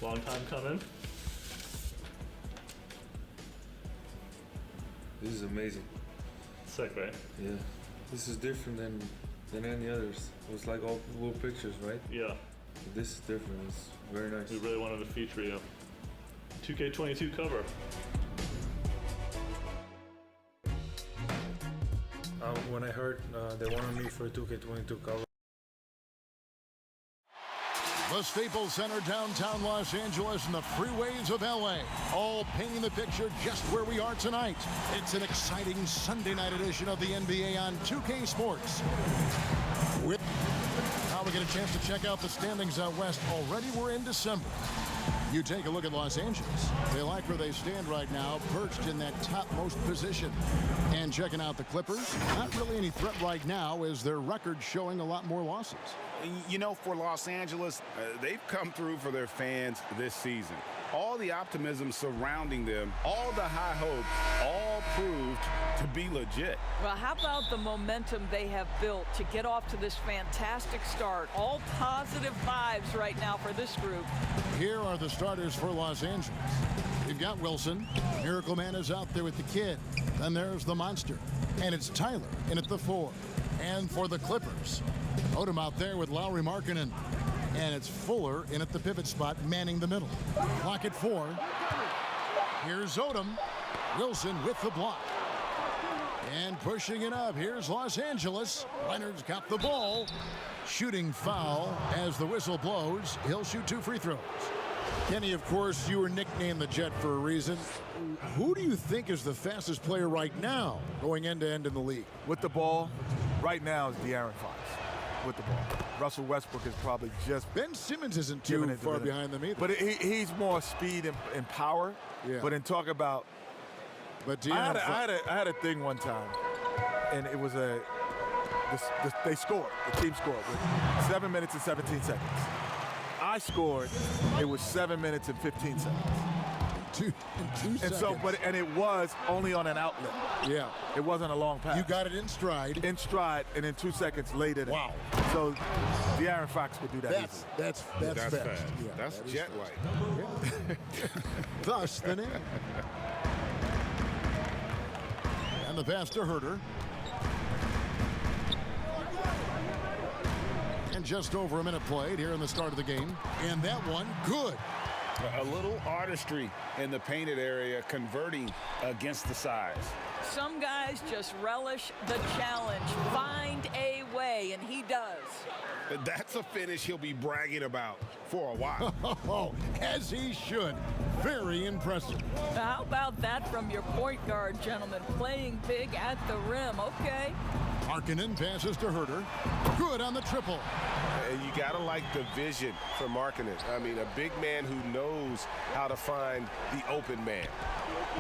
Long time coming. This is amazing. Sick, right? Yeah. This is different than any others. It was like all little pictures, right? Yeah. But this is different. It's very nice. We really wanted to feature you. 2K22 cover. When I heard they wanted me for a 2K22 cover. The Staples Center, downtown Los Angeles, and the freeways of LA, all painting the picture just where we are tonight. It's an exciting Sunday night edition of the NBA on 2K Sports. Now we get a chance to check out the standings out west. Already we're in December. You take a look at Los Angeles. They like where they stand right now, perched in that topmost position. And checking out the Clippers, not really any threat right now as their record showing a lot more losses. You know, for Los Angeles, they've come through for their fans this season. All the optimism surrounding them, all the high hopes, all proved to be legit. Well, how about the momentum they have built to get off to this fantastic start? All positive vibes right now for this group. Here are the starters for Los Angeles. You've got Wilson. Miracle Man is out there with the kid. Then there's the monster. And it's Tyler in at the 4. And for the Clippers, Odom out there with Lauri Markkanen. And it's Fuller in at the pivot spot, manning the middle. Clock at 4. Here's Odom. Wilson with the block. And pushing it up, here's Los Angeles. Leonard's got the ball. Shooting foul as the whistle blows. He'll shoot 2 free throws. Kenny, of course, you were nicknamed the Jet for a reason. Who do you think is the fastest player right now going end-to-end in the league? With the ball, right now is De'Aaron Fox. With the ball. Russell Westbrook is probably just... Ben Simmons isn't too far behind them either. But he's more speed and power. Yeah. But in talk about... But I had a thing one time, and it was they scored. The team scored with 7 minutes and 17 seconds. I scored. It was 7 minutes and 15 seconds. In two seconds. And it was only on an outlet. Yeah. It wasn't a long pass. You got it in stride. In stride, and in 2 seconds later. Wow. So De'Aaron Fox could do that easily. That's fast. Yeah, That's jet-like. Yeah. Thus the name. And the pass to Herter. And just over a minute played here in the start of the game. And that one, good. A little artistry in the painted area, converting against the size. Some guys just relish the challenge. Find a way, and he does. That's a finish he'll be bragging about for a while. As he should. Very impressive. How about that from your point guard, gentlemen? Playing big at the rim. Okay. Markkanen passes to Herter. Good on the triple. You got to like the vision for Markkanen. I mean, a big man who knows how to find the open man.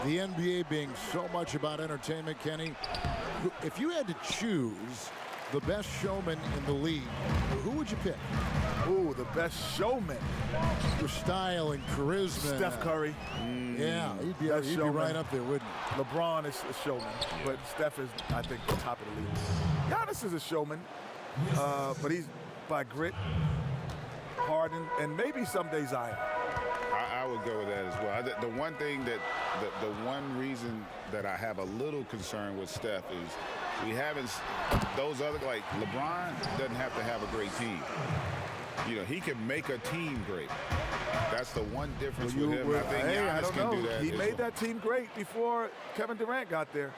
The NBA being so much about entertainment, Kenny. If you had to choose the best showman in the league, who would you pick? Ooh, the best showman. For style and charisma. Steph Curry. Yeah, he'd be right up there, wouldn't he? LeBron is a showman, but Steph is, I think, the top of the league. Giannis is a showman, but he's by grit, Harden, and maybe someday Zion. I would go with that as well. The one thing that, the one reason that I have a little concern with Steph is we haven't, those other, like LeBron doesn't have to have a great team. You know, he can make a team great. That's the one difference with him. I think Giannis can do that. He made that team great before Kevin Durant got there.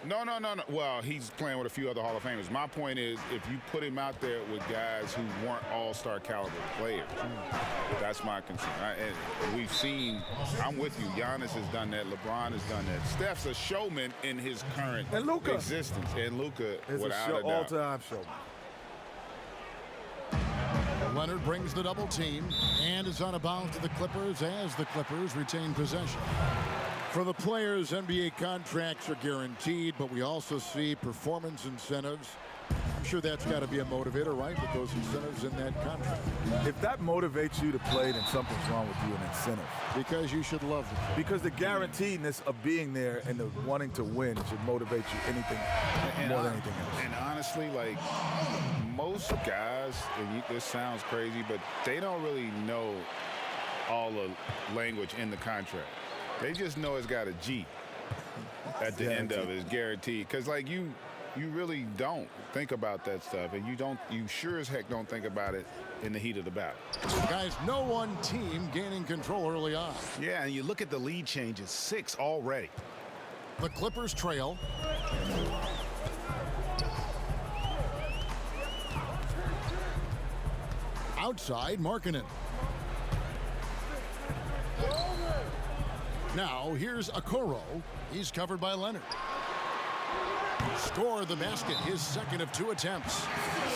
No. Well, he's playing with a few other Hall of Famers. My point is, if you put him out there with guys who weren't all-star caliber players, that's my concern. And we've seen, I'm with you, Giannis has done that, LeBron has done that. Steph's a showman in his current existence. And Luka, without a doubt. All-time showman. Leonard brings the double team and is on a bounce to the Clippers as the Clippers retain possession. For the players, NBA contracts are guaranteed, but we also see performance incentives. I'm sure that's got to be a motivator, right, with those incentives in that contract. If that motivates you to play, then something's wrong with you, an incentive. Because you should love it. Because the guaranteedness of being there and the wanting to win should motivate you anything more than anything else. And honestly, like, most guys, and this sounds crazy, but they don't really know all the language in the contract. They just know it's got a G at the end of it. It's guaranteed. Because, like, you really don't think about that stuff, and you sure as heck don't think about it in the heat of the battle. Guys, no one team gaining control early on. Yeah, and you look at the lead changes, 6 already. The Clippers trail. Outside, Markkanen. Now, here's Okoro. He's covered by Leonard. Score the basket, his second of 2 attempts.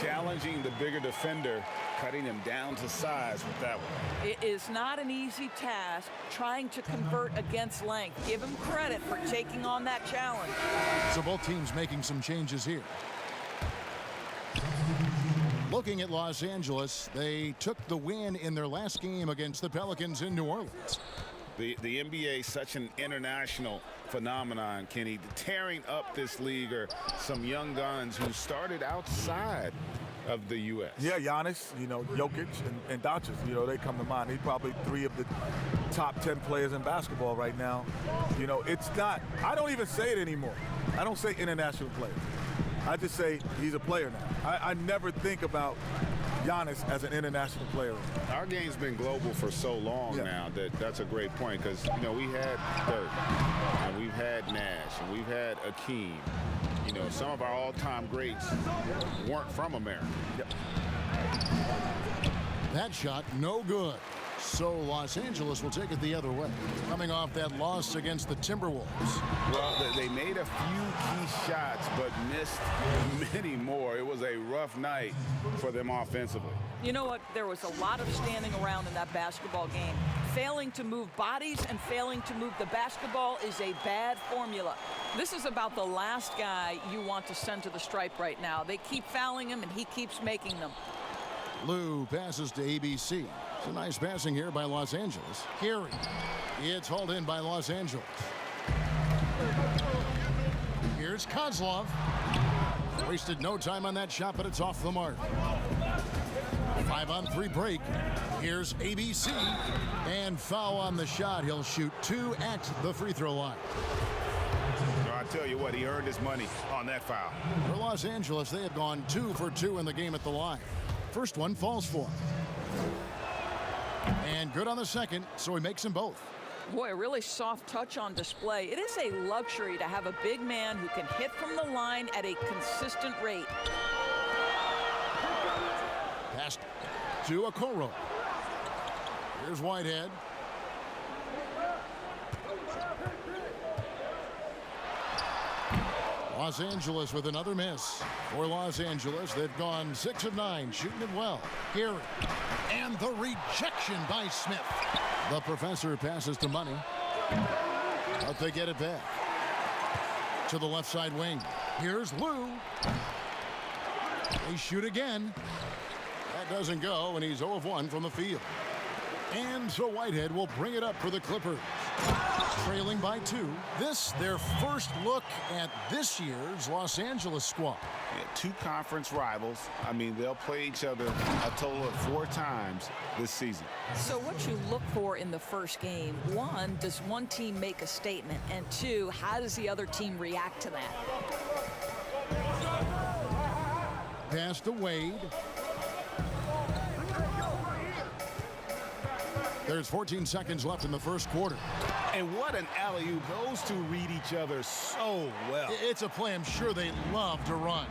Challenging the bigger defender, cutting him down to size with that one. It is not an easy task trying to convert against length. Give him credit for taking on that challenge. So both teams making some changes here. Looking at Los Angeles, they took the win in their last game against the Pelicans in New Orleans. The NBA is such an international phenomenon, Kenny. Tearing up this league are some young guns who started outside of the U.S. Yeah, Giannis, Jokic and Doncic, they come to mind. He's probably 3 of the top 10 players in basketball right now. It's not, I don't even say it anymore. I don't say international player. I just say he's a player now. I never think about Giannis as an international player. Our game's been global for so long now that's a great point, because we had Dirk and we've had Nash and we've had Akeem. Some of our all-time greats weren't from America. That shot no good. So Los Angeles will take it the other way, coming off that loss against the Timberwolves. Well, they made a few key shots, but missed many more. It was a rough night for them offensively. You know what? There was a lot of standing around in that basketball game. Failing to move bodies and failing to move the basketball is a bad formula. This is about the last guy you want to send to the stripe right now. They keep fouling him, and he keeps making them. Lou passes to ABC. It's a nice passing here by Los Angeles. Gary. It's hauled in by Los Angeles. Here's Kozlov. Wasted no time on that shot, but it's off the mark. 5-on-3 break. Here's ABC. And foul on the shot. He'll shoot 2 at the free throw line. I tell you what, he earned his money on that foul. For Los Angeles, they have gone 2 for 2 in the game at the line. First one falls for him. And good on the second, so he makes them both. Boy, a really soft touch on display. It is a luxury to have a big man who can hit from the line at a consistent rate. Pass to Okoro. Here's Whitehead. Los Angeles with another miss. For Los Angeles, they've gone 6 of 9, shooting it well. Gary. And the rejection by Smith. The professor passes to Money. But they get it back. To the left side wing. Here's Lou. They shoot again. That doesn't go, and he's 0 of 1 from the field. And so Whitehead will bring it up for the Clippers. Trailing by 2. This, their first look at this year's Los Angeles squad. Yeah, 2 conference rivals. I mean, they'll play each other a total of 4 times this season. So what you look for in the first game, 1, does one team make a statement? And 2, how does the other team react to that? Pass to Wade. There's 14 seconds left in the first quarter. And what an alley-oop. Those 2 read each other so well. It's a play I'm sure they love to run.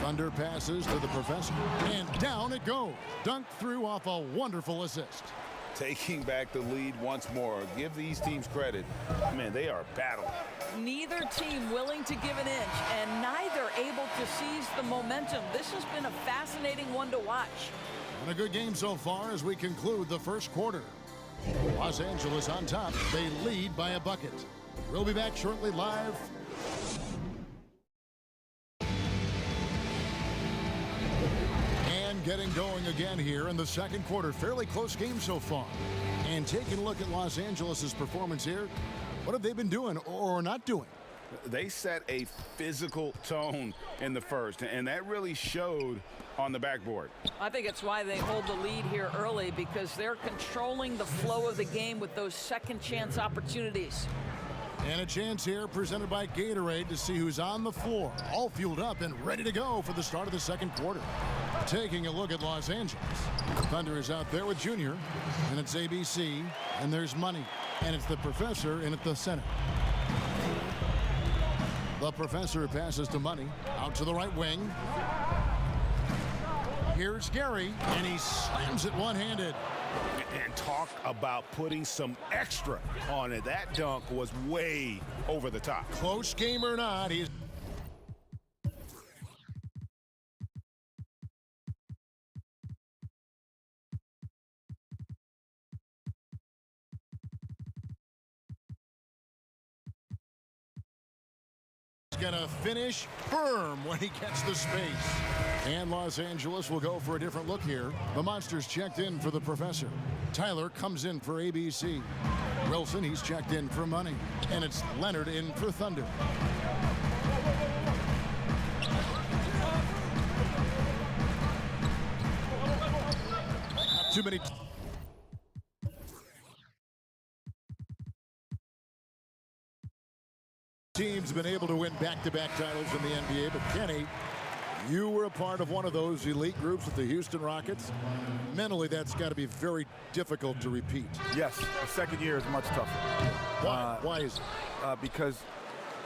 Thunder passes to the professor. And down it goes. Dunked through off a wonderful assist. Taking back the lead once more. Give these teams credit. Man, they are battling. Neither team willing to give an inch, and neither able to seize the momentum. This has been a fascinating one to watch. And a good game so far as we conclude the first quarter. Los Angeles on top. They lead by a bucket. We'll be back shortly live. And getting going again here in the second quarter. Fairly close game so far. And taking a look at Los Angeles' performance here. What have they been doing or not doing? They set a physical tone in the first, and that really showed on the backboard. I think it's why they hold the lead here early, because they're controlling the flow of the game with those second chance opportunities. And a chance here presented by Gatorade to see who's on the floor, all fueled up and ready to go for the start of the second quarter. Taking a look at Los Angeles. Thunder is out there with Junior, and it's ABC, and there's Money, and it's the Professor in at the center. The Professor passes to Money, out to the right wing. Here's Gary, and he slams it one-handed. And talk about putting some extra on it. That dunk was way over the top. Close game or not, he's gonna finish firm when he gets the space. And Los Angeles will go for a different look here. The Monsters checked in for the Professor. Tyler comes in for ABC. Wilson, he's checked in for Money. And it's Leonard in for Thunder. Not too many. Teams been able to win back-to-back titles in the NBA, but Kenny, you were a part of one of those elite groups with the Houston Rockets. Mentally, that's got to be very difficult to repeat. Yes, the second year is much tougher. Why? Why is it? Because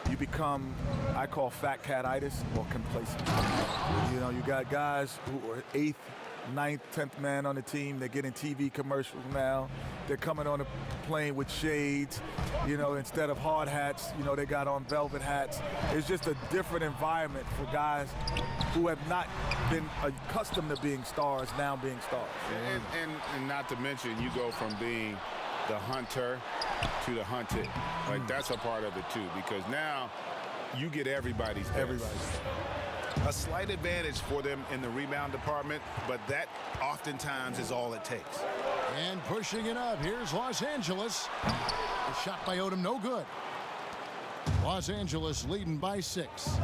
you become, I call fat cat-itis or complacent. You know, you got guys who are 8th, 9th, 10th man on the team. They're getting TV commercials now. They're coming on a plane with shades. You know, instead of hard hats, you know, they got on velvet hats. It's just a different environment for guys who have not been accustomed to being stars, now being stars. And not to mention, you go from being the hunter to the hunted. Like, that's a part of it, too, because now you get everybody's best. A slight advantage for them in the rebound department, but that oftentimes is all it takes. And pushing it up, here's Los Angeles. The shot by Odom, no good. Los Angeles leading by 6.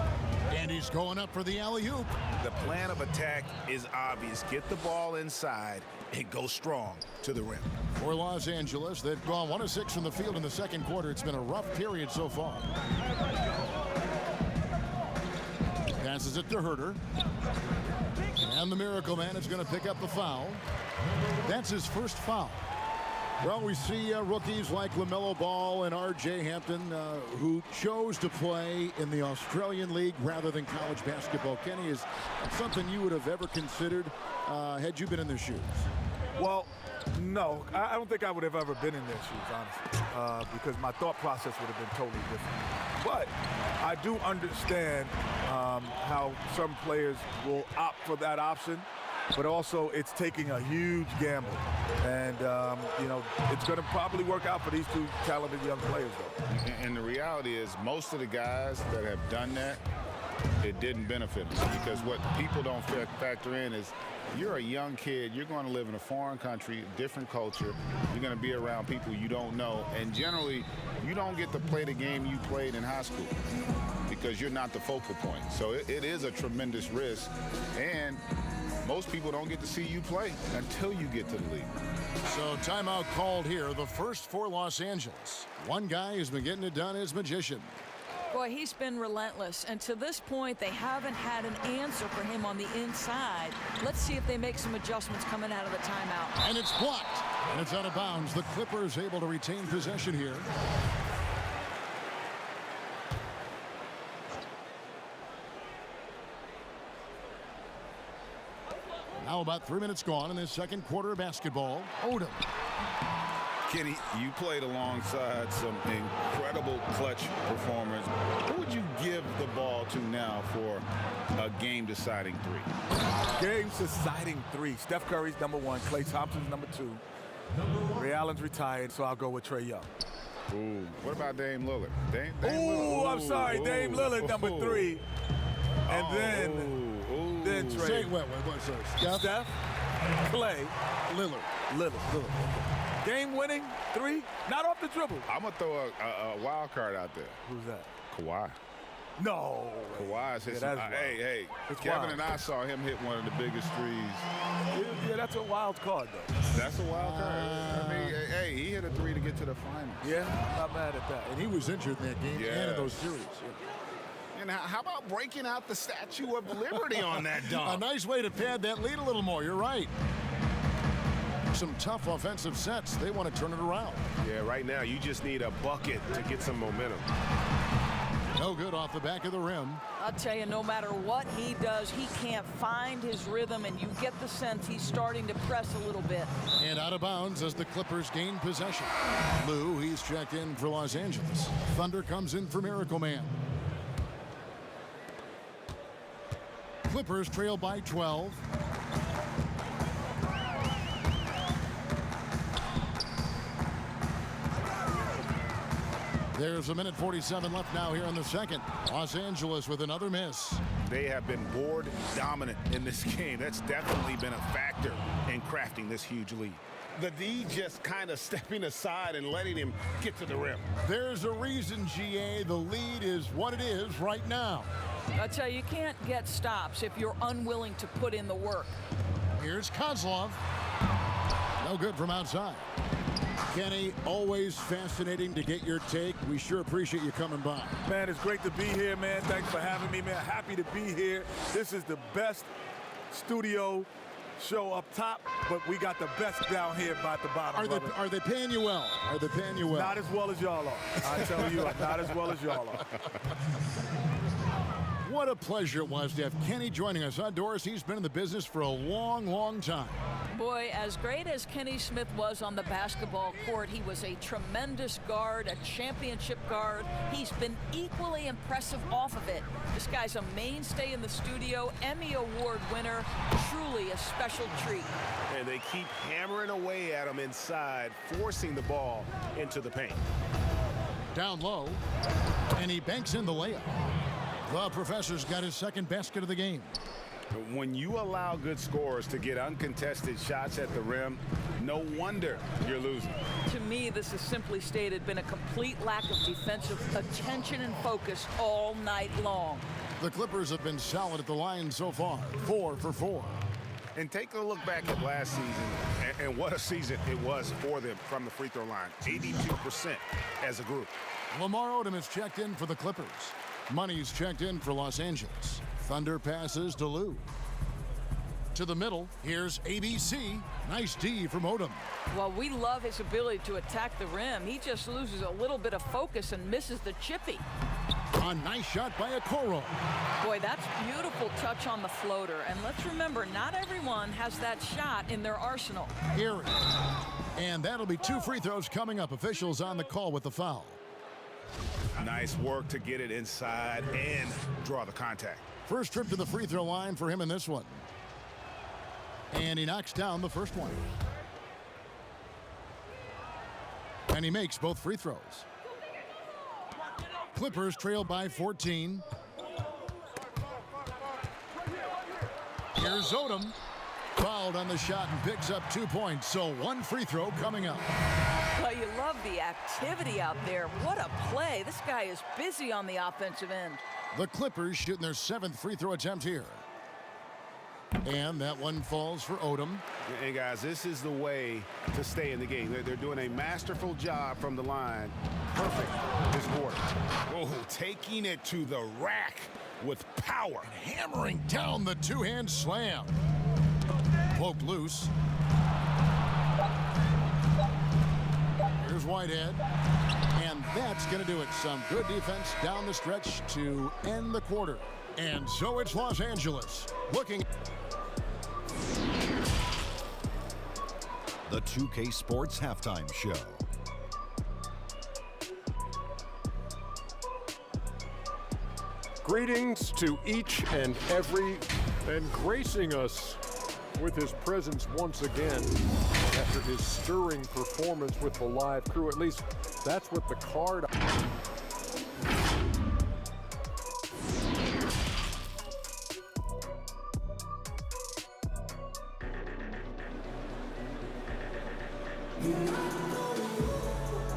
And he's going up for the alley-oop. The plan of attack is obvious. Get the ball inside and go strong to the rim. For Los Angeles, they've gone 1 of 6 from the field in the second quarter. It's been a rough period so far. Passes it to Herter. And the Miracle Man is going to pick up the foul. That's his first foul. Well, we see rookies like LaMelo Ball and R.J. Hampton who chose to play in the Australian League rather than college basketball. Kenny, is that something you would have ever considered had you been in their shoes? Well, no. I don't think I would have ever been in their shoes, honestly, because my thought process would have been totally different. But I do understand how some players will opt for that option, but also it's taking a huge gamble. And, you know, it's going to probably work out for these two talented young players, though. And the reality is most of the guys that have done that, it didn't benefit them, because what people don't factor in is you're a young kid, you're going to live in a foreign country, different culture, you're going to be around people you don't know, and generally you don't get to play the game you played in high school because you're not the focal point. So it is a tremendous risk, and most people don't get to see you play until you get to the league. So timeout called here, the first for Los Angeles. One guy who's been getting it done is Magician. Boy, he's been relentless, and to this point, they haven't had an answer for him on the inside. Let's see if they make some adjustments coming out of the timeout. And it's blocked, and it's out of bounds. The Clippers able to retain possession here. Now about 3 minutes gone in this second quarter of basketball. Odom. Kenny, you played alongside some incredible clutch performers. Who would you give the ball to now for a game-deciding 3? Game-deciding 3. Steph Curry's number 1. Klay Thompson's number 2. Ray Allen's retired, so I'll go with Trae Young. Ooh, what about Dame Lillard? Dame Lillard. I'm sorry, Ooh. Dame Lillard, number 3. And then Trae. Say, wait, Steph, Klay, Lillard. Game-winning 3, not off the dribble. I'm going to throw a wild card out there. Who's that? Kawhi. No. Kawhi's hit Yeah, some, that's wild. hey, It's Kevin wild. and I saw him hit one of the biggest threes. Yeah, that's a wild card, though. That's a wild card. I mean, hey, he hit a three to get to the finals. Yeah, I'm not mad at that. And he was injured in that game and in those series. And how about breaking out the Statue of Liberty on that A dunk? nice way to pad that lead a little more. You're right. Some tough offensive sets. They want to turn it around. Yeah, right now you just need a bucket to get some momentum. No good off the back of the rim. I'll tell you, no matter what he does, he can't find his rhythm, and you get the sense he's starting to press a little bit. And out of bounds as the Clippers gain possession. Lou, he's checked in for Los Angeles. Thunder comes in for Miracle Man. Clippers trail by 12. There's a minute 47 left now here in the second. Los Angeles with another miss. They have been board dominant in this game. That's definitely been a factor in crafting this huge lead. The D just kind of stepping aside and letting him get to the rim. There's a reason, GA, the lead is what it is right now. I tell you, you can't get stops if you're unwilling to put in the work. Here's Kozlov. No good from outside. Kenny, always fascinating to get your take. We sure appreciate you coming by. Man, it's great to be here, man. Thanks for having me, man. Happy to be here. This is the best studio show up top, but we got the best down here at the bottom. Are they paying you well? Are they paying you well? Not as well as y'all are. I tell you, not as well as y'all are. What a pleasure it was to have Kenny joining us. Doris, he's been in the business for a long, long time. Boy, as great as Kenny Smith was on the basketball court, he was a tremendous guard, a championship guard. He's been equally impressive off of it. This guy's a mainstay in the studio, Emmy Award winner, truly a special treat. And they keep hammering away at him inside, forcing the ball into the paint. Down low, and he banks in the layup. The professor's got his second basket of the game. When you allow good scorers to get uncontested shots at the rim, no wonder you're losing. To me, this has simply stated been a complete lack of defensive attention and focus all night long. The Clippers have been solid at the line so far, 4 for 4. And take a look back at last season, and what a season it was for them from the free throw line. 82% as a group. Lamar Odom is checked in for the Clippers. Money's checked in for Los Angeles. Thunder passes to Lou. To the middle, here's ABC. Nice D from Odom. Well, we love his ability to attack the rim. He just loses a little bit of focus and misses the chippy. A nice shot by Okoro. Boy, that's beautiful touch on the floater. And let's remember, not everyone has that shot in their arsenal. Erie. And that'll be 2 free throws coming up. Officials on the call with the foul. Nice work to get it inside and draw the contact. First trip to the free throw line for him in this one. And he knocks down the first one. And he makes both free throws. Clippers trail by 14. Here's Odom. Fouled on the shot and picks up 2 points. So 1 free throw coming up. Well, you love the activity out there. What a play. This guy is busy on the offensive end. The Clippers shooting their 7th free throw attempt here. And that one falls for Odom. And guys, this is the way to stay in the game. They're doing a masterful job from the line. Perfect this quarter. Oh, taking it to the rack with power. Hammering down the 2-hand slam. Poked loose. Here's Whitehead. And that's going to do it. Some good defense down the stretch to end the quarter. And so it's Los Angeles looking. The 2K Sports Halftime Show. Greetings to each and every, and gracing us with his presence once again after his stirring performance with the live crew. At least that's what the card.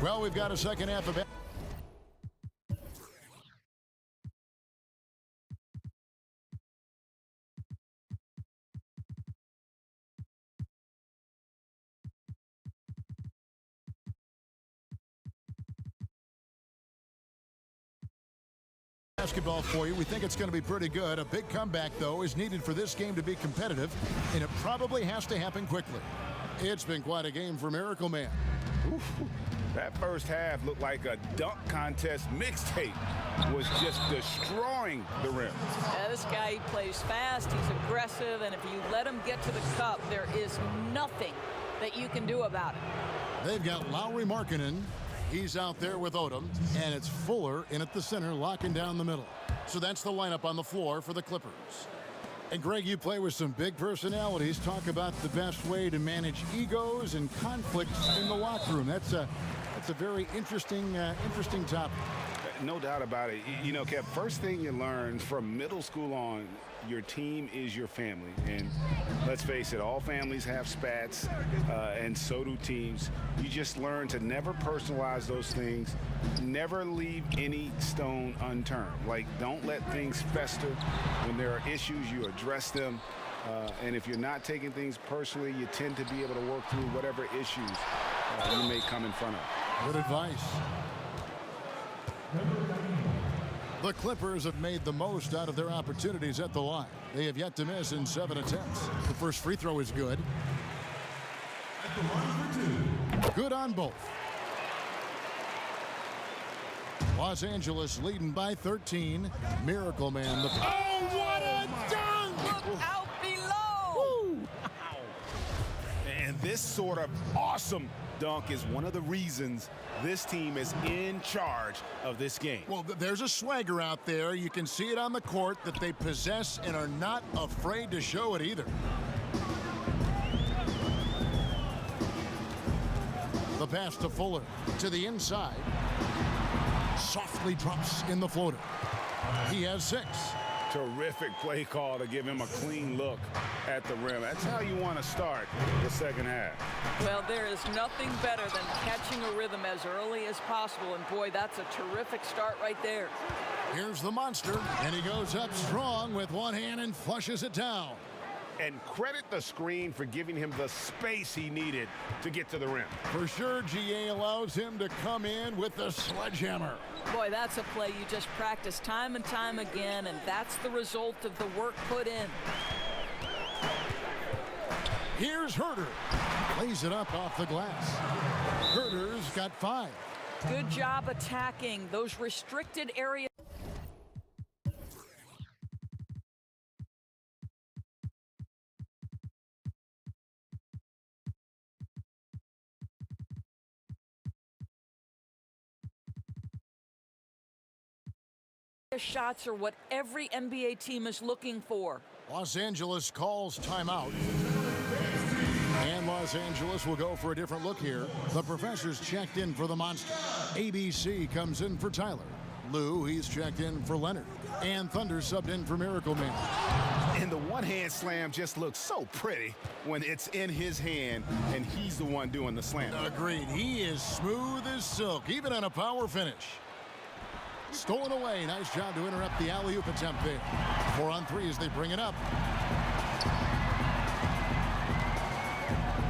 Well, we've got a second half of Basketball for you. We think it's going to be pretty good. A big comeback, though, is needed for this game to be competitive, and it probably has to happen quickly. It's been quite a game for Miracle Man. Oof. That first half looked like a dunk contest mixtape. Was just destroying the rim. Yeah, this guy, he plays fast, he's aggressive, and if you let him get to the cup, there is nothing that you can do about it. They've got Lauri Markkanen. He's out there with Odom, and it's Fuller in at the center, locking down the middle. So that's the lineup on the floor for the Clippers. And Greg, you play with some big personalities. Talk about the best way to manage egos and conflicts in the locker room. That's a very interesting topic. No doubt about it. You know, Kev, first thing you learn from middle school on, your team is your family. And let's face it, all families have spats, and so do teams. You just learn to never personalize those things, never leave any stone unturned. Like, don't let things fester. When there are issues, you address them. And if you're not taking things personally, you tend to be able to work through whatever issues you may come in front of. Good advice. The Clippers have made the most out of their opportunities at the line. They have yet to miss in 7 attempts. The first free throw is good. Good on both. Los Angeles leading by 13. Miracle Man. Oh, what a dunk! Look out below! And this sort of awesome dunk is one of the reasons this team is in charge of this game. Well, there's a swagger out there. You can see it on the court that they possess and are not afraid to show it either. The pass to Fuller to the inside. Softly drops in the floater. He has 6. Terrific play call to give him a clean look at the rim. That's how you want to start the second half. Well, there is nothing better than catching a rhythm as early as possible, and boy, that's a terrific start right there. Here's the monster, and he goes up strong with one hand and flushes it down. And credit the screen for giving him the space he needed to get to the rim. For sure, GA allows him to come in with the sledgehammer. Boy, that's a play you just practice time and time again, and that's the result of the work put in. Here's Herder. Lays it up off the glass. Herder's got 5. Good job attacking those restricted areas. Shots are what every NBA team is looking for. Los Angeles calls timeout. And Los Angeles will go for a different look here. The professor's checked in for the monster. ABC comes in for Tyler. Lou, he's checked in for Leonard. And Thunder subbed in for Miracle Man. And the one-hand slam just looks so pretty when it's in his hand and he's the one doing the slam. Agreed. He is smooth as silk, even on a power finish. Stolen away. Nice job to interrupt the alley-oop attempt there. 4 on 3 as they bring it up.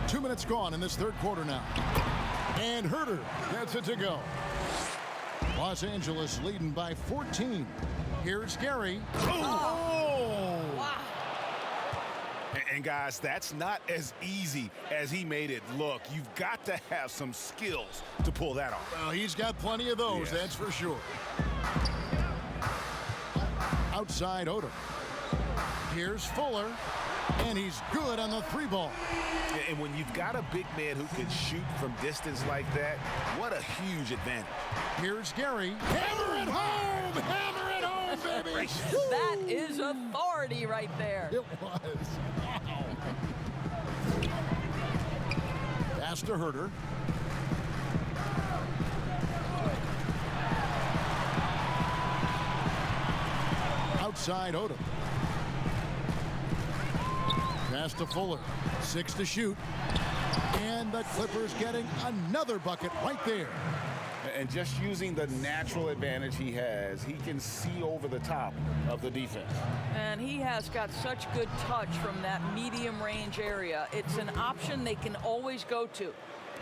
2 minutes gone in this third quarter now. And Herder gets it to go. Los Angeles leading by 14. Here's Gary. Oh! Wow. And guys, that's not as easy as he made it look. You've got to have some skills to pull that off. Well, he's got plenty of those, that's for sure. Outside Odom. Here's Fuller, and he's good on the 3-ball. And when you've got a big man who can shoot from distance like that, what a huge advantage. Here's Gary. Hammer it home! Hammer it home, baby! That is authority right there. It was. Wow. Pass to Herder. Outside Odom. Pass to Fuller. 6 to shoot. And the Clippers getting another bucket right there. And just using the natural advantage he has, he can see over the top of the defense. And he has got such good touch from that medium range area. It's an option they can always go to.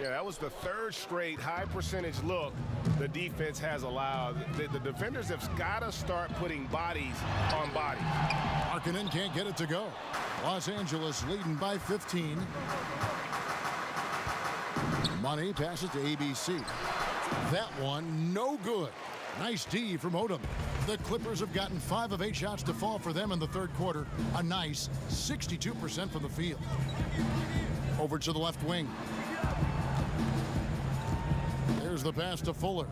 Yeah, that was the third straight high percentage look the defense has allowed. The defenders have got to start putting bodies on bodies. Markkanen can't get it to go. Los Angeles leading by 15. Money passes to ABC. That one, no good. Nice D from Odom. The Clippers have gotten 5 of 8 shots to fall for them in the third quarter. A nice 62% from the field. Over to the left wing. There's the pass to Fuller.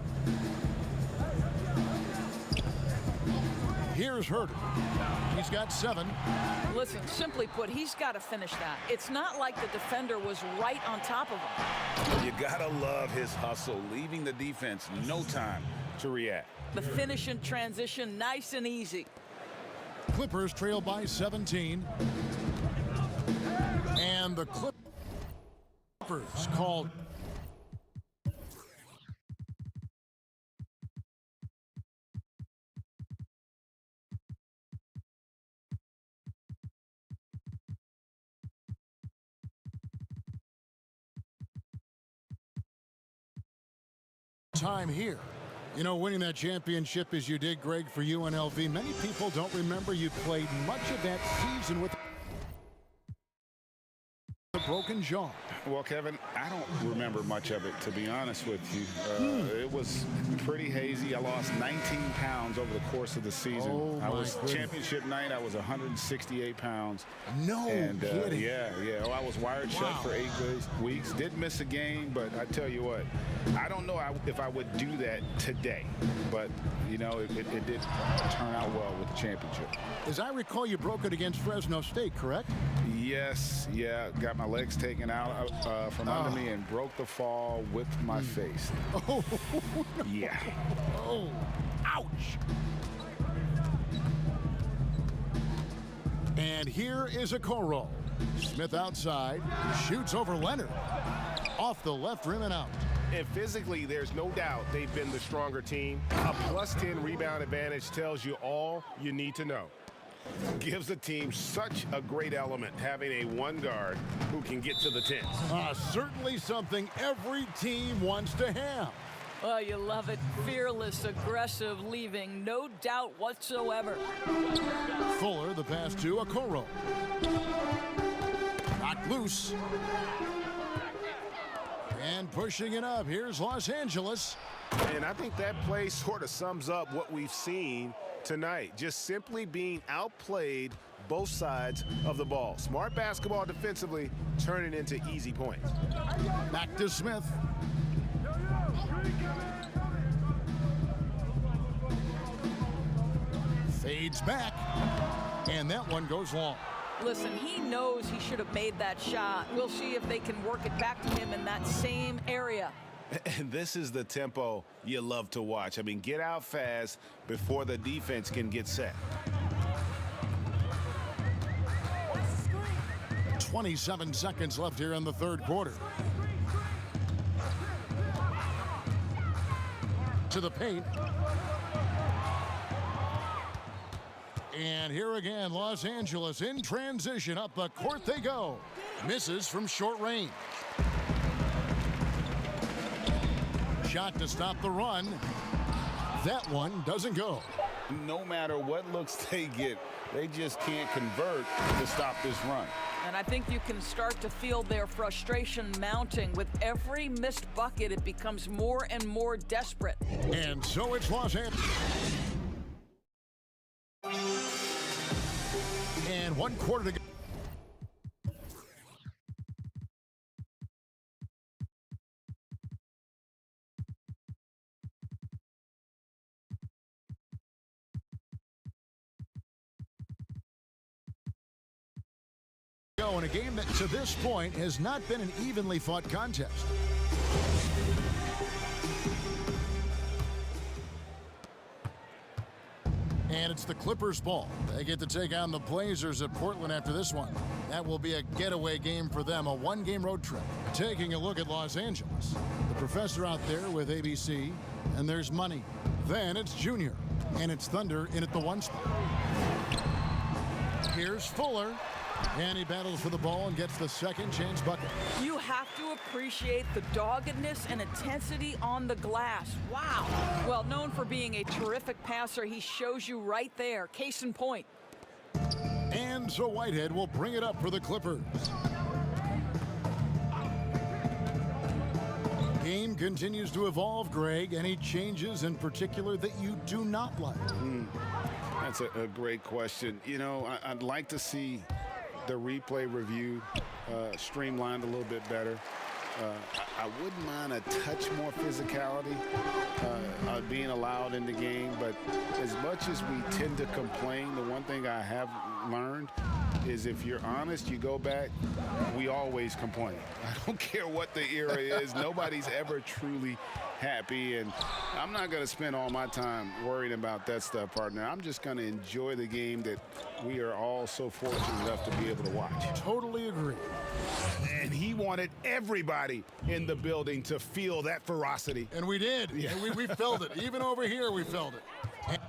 Here's Herter. He's got 7. Listen, simply put, he's got to finish that. It's not like the defender was right on top of him. You gotta love his hustle, leaving the defense no time to react. The finish in transition, nice and easy. Clippers trail by 17. And the Clippers called. Time here. You know, winning that championship as you did, Greg, for UNLV, many people don't remember you played much of that season with a broken jaw. Well, Kevin, I don't remember much of it, to be honest with you. It was pretty hazy. I lost 19 pounds over the course of the season. Oh, I was goodness. championship night. I was 168 pounds. No kidding. Yeah. Oh, I was wired shut for 8 weeks. Did miss a game, but I tell you what, I don't know if I would do that today. But, you know, it did turn out well with the championship. As I recall, you broke it against Fresno State, correct? Yes, yeah. Got my legs taken out from under me and broke the fall with my face. Oh, yeah. oh, ouch. And here is Okoro. Smith outside, shoots over Leonard. Off the left rim and out. And physically, there's no doubt they've been the stronger team. A +10 rebound advantage tells you all you need to know. Gives the team such a great element having a one guard who can get to the 10. Certainly something every team wants to have. Oh, you love it. Fearless, aggressive, leaving no doubt whatsoever. Fuller, the pass to Okoro. Knocked loose. And pushing it up. Here's Los Angeles. And I think that play sort of sums up what we've seen tonight. Just simply being outplayed both sides of the ball. Smart basketball defensively, turning into easy points. Back to Smith. Fades back. And that one goes long. Listen, he knows he should have made that shot. We'll see if they can work it back to him in that same area. And this is the tempo you love to watch. I mean, get out fast before the defense can get set. 27 seconds left here in the third quarter. To the paint. And here again, Los Angeles in transition. Up the court they go. Misses from short range. Shot to stop the run. That one doesn't go. No matter what looks they get, they just can't convert to stop this run. And I think you can start to feel their frustration mounting. With every missed bucket, it becomes more and more desperate. And so it's Los Angeles. And 1 quarter to go. In a game that to this point has not been an evenly fought contest. And it's the Clippers ball. They get to take on the Blazers at Portland after this one. That will be a getaway game for them, a one-game road trip. Taking a look at Los Angeles. The professor out there with ABC, and there's Money. Then it's Junior, and it's Thunder in at the 1 spot. Here's Fuller. And he battles for the ball and gets the second chance bucket. You have to appreciate the doggedness and intensity on the glass. Wow. Well, known for being a terrific passer, he shows you right there. Case in point. And so Whitehead will bring it up for the Clippers. Game continues to evolve, Greg. Any changes in particular that you do not like? That's a great question. You know, I'd like to see the replay review streamlined a little bit better. I wouldn't mind a touch more physicality being allowed in the game, but as much as we tend to complain, the one thing I have learned is if you're honest, you go back, we always complain. I don't care what the era is. Nobody's ever truly happy, and I'm not going to spend all my time worrying about that stuff, partner. I'm just going to enjoy the game that we are all so fortunate enough to be able to watch. Totally agree. And he wanted everybody in the building to feel that ferocity. And we did. Yeah. We felt it. Even over here, we felt it.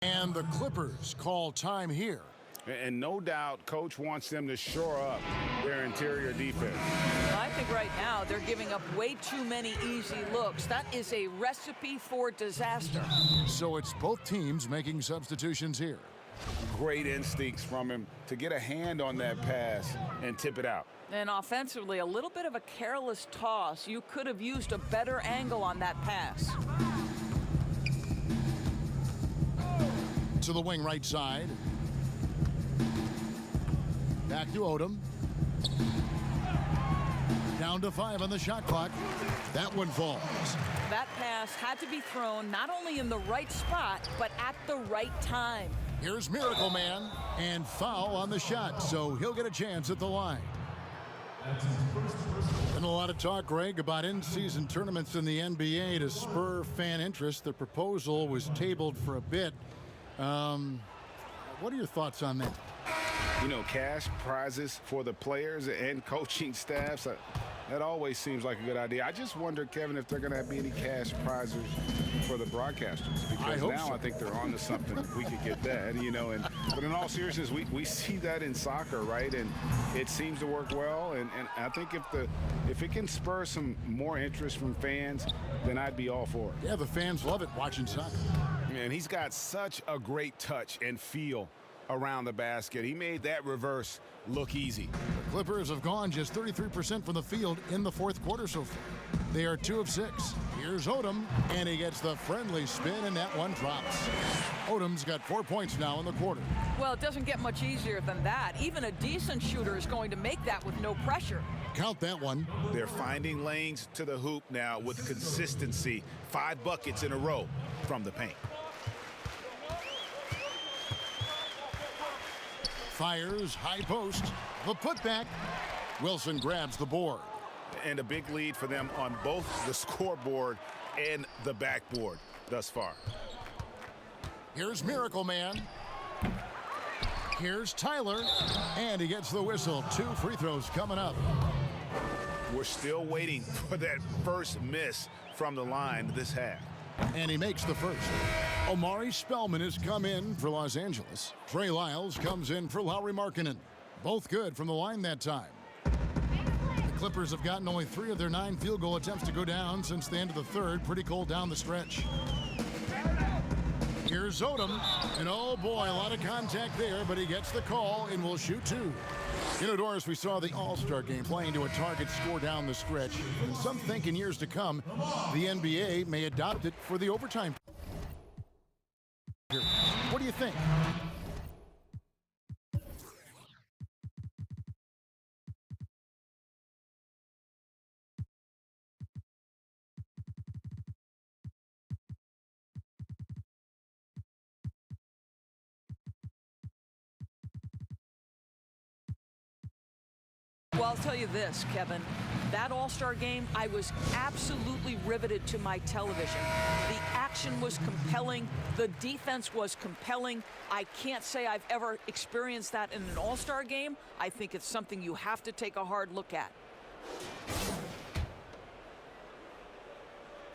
And the Clippers call time here. And no doubt, Coach wants them to shore up their interior defense. I think right now they're giving up way too many easy looks. That is a recipe for disaster. So it's both teams making substitutions here. Great instincts from him to get a hand on that pass and tip it out. And offensively, a little bit of a careless toss. You could have used a better angle on that pass. To the wing right side. Back to Odom. Down to 5 on the shot clock. That one falls. That pass had to be thrown not only in the right spot, but at the right time. Here's Miracle Man, and foul on the shot, so he'll get a chance at the line. And a lot of talk, Greg, about in-season tournaments in the NBA to spur fan interest. The proposal was tabled for a bit. What are your thoughts on that? You know, cash prizes for the players and coaching staffs, that always seems like a good idea. I just wonder, Kevin, if they're going to be any cash prizes for the broadcasters. Because I think they're on to something. We could get that, you know. But in all seriousness, we see that in soccer, right? And it seems to work well. And I think if it can spur some more interest from fans, then I'd be all for it. Yeah, the fans love it watching soccer. Man, he's got such a great touch and feel around the basket. He made that reverse look easy. The Clippers have gone just 33% from the field in the fourth quarter so far. They are 2 of 6. Here's Odom, and he gets the friendly spin, and that one drops. Odom's got 4 points now in the quarter. Well, it doesn't get much easier than that. Even a decent shooter is going to make that with no pressure. Count that one. They're finding lanes to the hoop now with consistency. 5 buckets in a row from the paint. Fires, high post, the putback. Wilson grabs the board. And a big lead for them on both the scoreboard and the backboard thus far. Here's Miracle Man. Here's Tyler, and he gets the whistle. 2 free throws coming up. We're still waiting for that first miss from the line this half. And he makes the first. Omari Spellman has come in for Los Angeles. Trey Lyles comes in for Lauri Markkanen. Both good from the line that time. The Clippers have gotten only 3 of their 9 field goal attempts to go down since the end of the third. Pretty cold down the stretch. Here's Odom, and oh boy, a lot of contact there, but he gets the call and will shoot 2. You know, Doris, we saw the All-Star game playing to a target score down the stretch. And some think in years to come, the NBA may adopt it for the overtime. What do you think? Well, I'll tell you this, Kevin. That All-Star game, I was absolutely riveted to my television. The action was compelling. The defense was compelling. I can't say I've ever experienced that in an All-Star game. I think it's something you have to take a hard look at.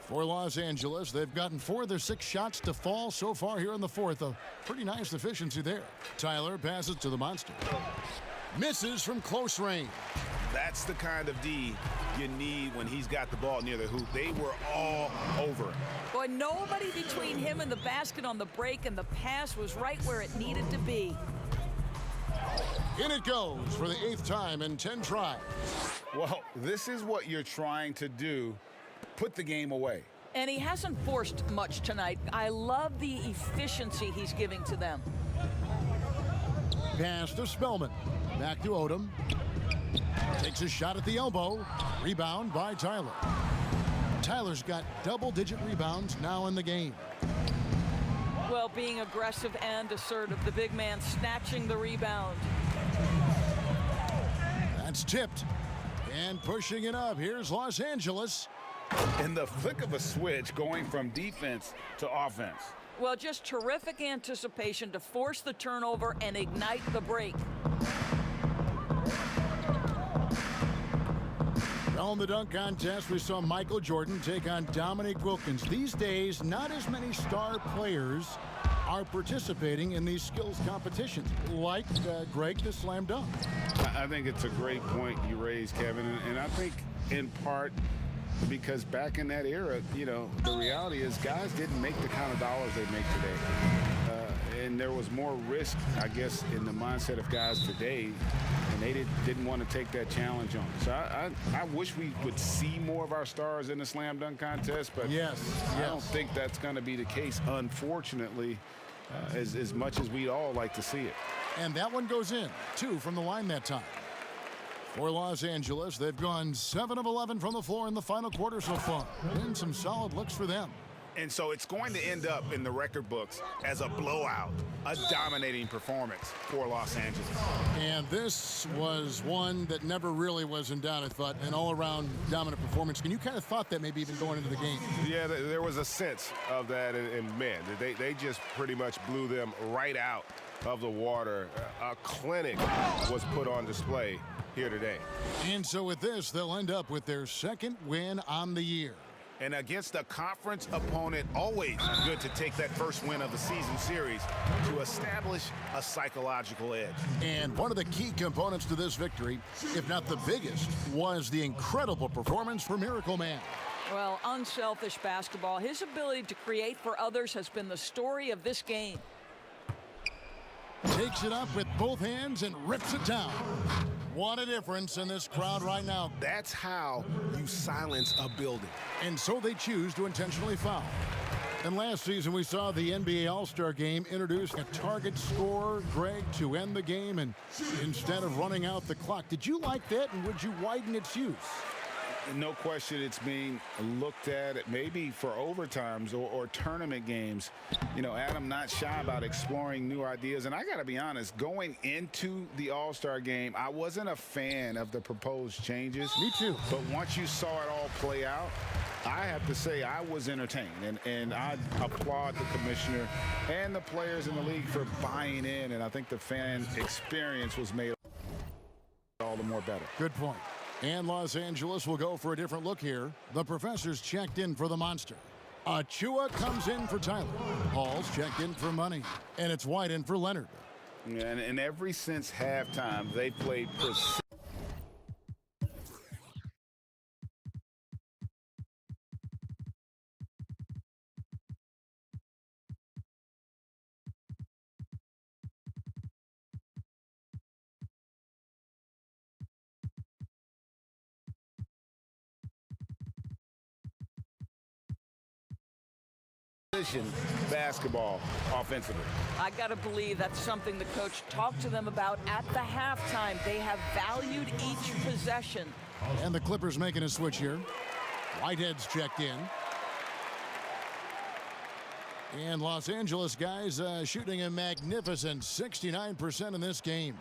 For Los Angeles, they've gotten 4 of their 6 shots to fall so far here in the fourth. A pretty nice efficiency there. Tyler passes to the monster. Misses from close range. That's the kind of D you need when he's got the ball near the hoop. They were all over him. Boy, nobody between him and the basket on the break, and the pass was right where it needed to be. In it goes for the 8th time in 10 tries. Well, this is what you're trying to do. Put the game away. And he hasn't forced much tonight. I love the efficiency he's giving to them. Pass to Spellman. Back to Odom. Takes a shot at the elbow. Rebound by Tyler. Tyler's got double-digit rebounds now in the game. Well, being aggressive and assertive. The big man snatching the rebound. That's tipped. And pushing it up. Here's Los Angeles. In the flick of a switch, going from defense to offense. Well, just terrific anticipation to force the turnover and ignite the break. On the dunk contest, we saw Michael Jordan take on Dominique Wilkins. These days, not as many star players are participating in these skills competitions, like Greg the slam dunk. I think it's a great point you raised, Kevin, and I think in part because back in that era, you know, the reality is guys didn't make the kind of dollars they make today. And there was more risk, I guess, in the mindset of guys today, and they didn't want to take that challenge on. So I wish we would see more of our stars in the slam dunk contest, but I don't think that's going to be the case, unfortunately, as much as we'd all like to see it. And that one goes in, 2 from the line that time. For Los Angeles, they've gone 7 of 11 from the floor in the final quarter so far. And some solid looks for them. And so it's going to end up in the record books as a blowout, a dominating performance for Los Angeles. And this was one that never really was in doubt, I thought, an all-around dominant performance. And you kind of thought that maybe even going into the game. Yeah, there was a sense of that, and man, they just pretty much blew them right out of the water. A clinic was put on display here today. And so with this, they'll end up with their 2nd win on the year. And against a conference opponent, always good to take that first win of the season series to establish a psychological edge. And one of the key components to this victory, if not the biggest, was the incredible performance for Miracle Man. Well, unselfish basketball. His ability to create for others has been the story of this game. Takes it up with both hands and rips it down. What a difference in this crowd right now. That's how you silence a building. And so they choose to intentionally foul. And last season we saw the NBA All-Star Game introduce a target scorer, Greg, to end the game and instead of running out the clock. Did you like that, and would you widen its use? No question it's being looked at maybe for overtimes or tournament games. You know, Adam not shy about exploring new ideas. And I got to be honest, going into the All-Star game, I wasn't a fan of the proposed changes. Me too. But once you saw it all play out, I have to say I was entertained. And I applaud the commissioner and the players in the league for buying in. And I think the fan experience was made all the more better. Good point. And Los Angeles will go for a different look here. The professor's checked in for the monster. Achua comes in for Tyler. Hall's checked in for Money. And it's White in for Leonard. And ever since halftime, they played precision. Basketball offensively. I got to believe that's something the coach talked to them about at the halftime. They have valued each possession. And the Clippers making a switch here. Whitehead's checked in. And Los Angeles guys shooting a magnificent 69% in this game.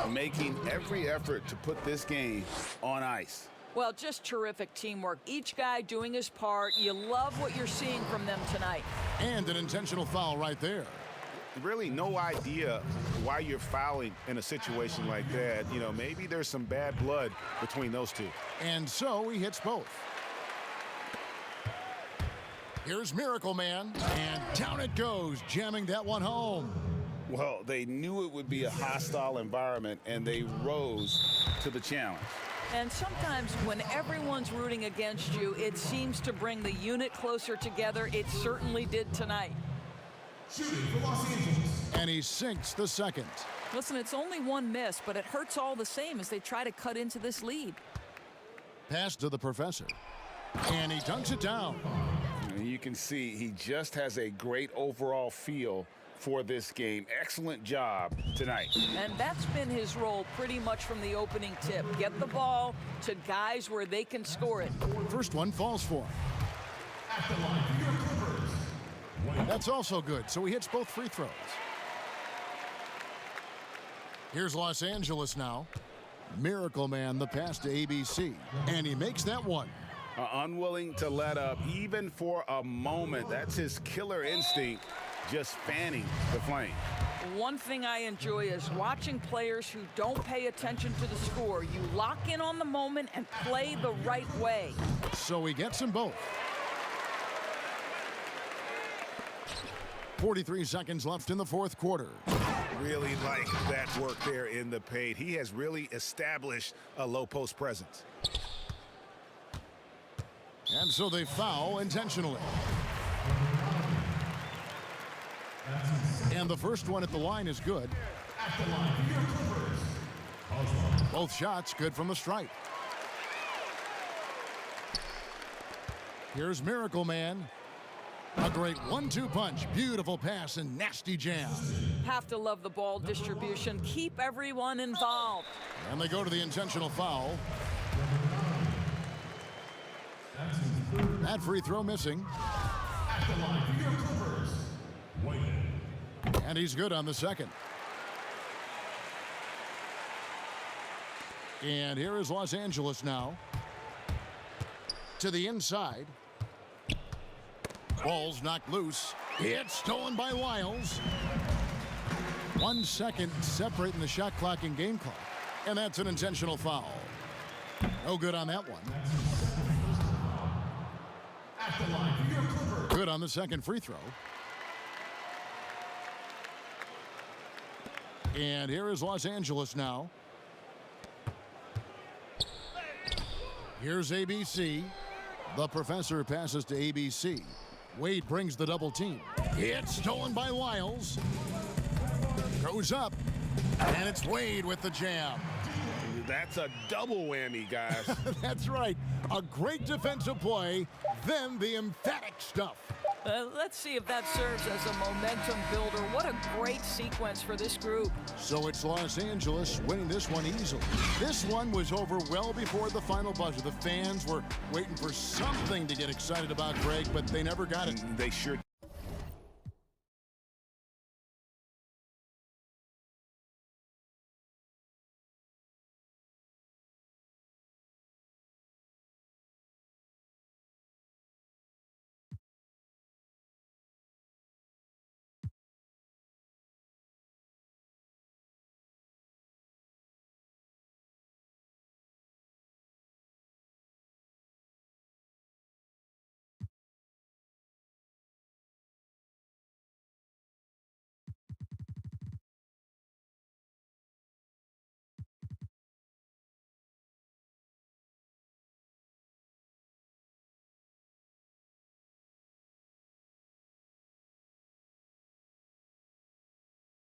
Making every effort to put this game on ice. Well, just terrific teamwork. Each guy doing his part. You love what you're seeing from them tonight. And an intentional foul right there. Really no idea why you're fouling in a situation like that. You know, maybe there's some bad blood between those two. And so he hits both. Here's Miracle Man, and down it goes, jamming that one home. Well, they knew it would be a hostile environment, and they rose to the challenge. And sometimes when everyone's rooting against you, it seems to bring the unit closer together. It certainly did tonight. And he sinks the second. Listen, it's only one miss, but it hurts all the same as they try to cut into this lead. Pass to the professor. And he dunks it down. And you can see he just has a great overall feel for this game. Excellent job tonight. And that's been his role pretty much from the opening tip. Get the ball to guys where they can score it. First one falls for him. That's also good, so he hits both free throws. Here's Los Angeles now. Miracle Man, the pass to ABC, and he makes that one. Unwilling to let up even for a moment. That's his killer instinct, just fanning the flame. One thing I enjoy is watching players who don't pay attention to the score. You lock in on the moment and play the right way. So he gets them both. 43 seconds left in the fourth quarter. Really like that work there in the paint. He has really established a low post presence. And so they foul intentionally. And the first one at the line is good. Both shots good from the stripe. Here's Miracle Man. A great 1-2 punch. Beautiful pass and nasty jam. Have to love the ball distribution. Keep everyone involved. And they go to the intentional foul. That free throw missing. And he's good on the second. And here is Los Angeles now. To the inside. Ball's knocked loose. It's stolen by Wiles. 1 second separating the shot clock and game clock. And that's an intentional foul. No good on that one. Good on the second free throw. And here is Los Angeles now. Here's ABC. The professor passes to ABC. Wade brings the double team. It's stolen by Wiles. Goes up. And it's Wade with the jam. That's a double whammy, guys. That's right. A great defensive play, then the emphatic stuff. Let's see if that serves as a momentum builder. What a great sequence for this group. So it's Los Angeles winning this one easily. This one was over well before the final buzzer. The fans were waiting for something to get excited about, Greg, but they never got it. They sure